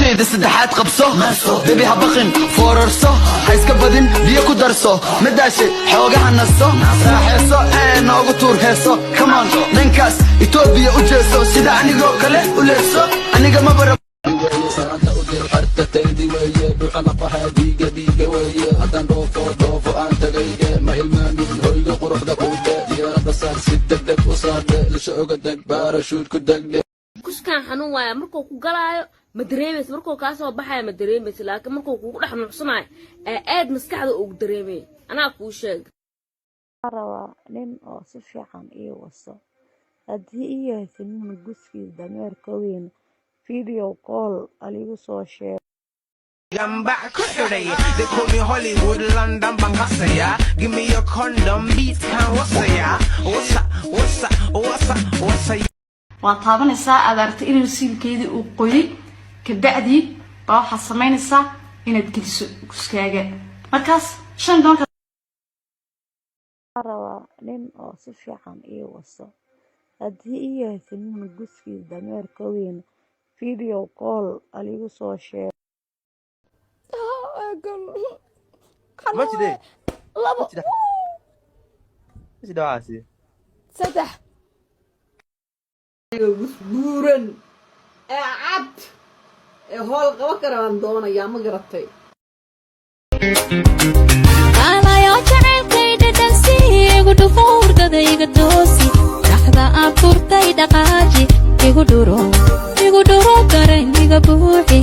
كليد السدحات قبصه بيبي هبقن فوررصه حيسك بدن بيكو درسه مداشي حوقها نصه ساحيصه نوغو تور هيصه كمان دنكاس إتوبيا وجيسو سيدا عنيقو كله وليسو عنيقا ما برا سرعة أدير حتى تيدي ويا بحلقها ديقة ديقة ويا هدان روفو أنت غيقة ما هلماني هويقة قروح دقودة ديارة صار ستة دك وصار لشعوق دك باراشوت كدك كان حنون وايا مركو ku galaayo ma dareemayso markuu ka soo baxay ma dareemayso laakiin markuu ku dhex nuuxsanaay aad maskaxda ugu dareemay anaa ku sheeg rawa nin oo si fiican ii waso hadii ii haysan guskiis dameerka weyn video call aligu soo sheeg I'm back today. They call me Hollywood, London, Bangkasaya. Give me your condom, beats can what's ya? What's up? waa taabanaysaa aad aragtay inuu siilkeedii uu qoyay ka bacdi baa waxa sameynaysaa inaad geliso guskaaga markaas shan doonka rawa nin oo si fiican ii waso hadii ii haysan guskiis dameerka weyn video call aligu soo sheeg saddex buuran cad hool qaba kara aan doonayaa ma garatay alayo jacaylkayda dhansi igu dhufuurdada iga toosi dhaxda aan furtay dhaqaaji igu dhuro garan iga buuxi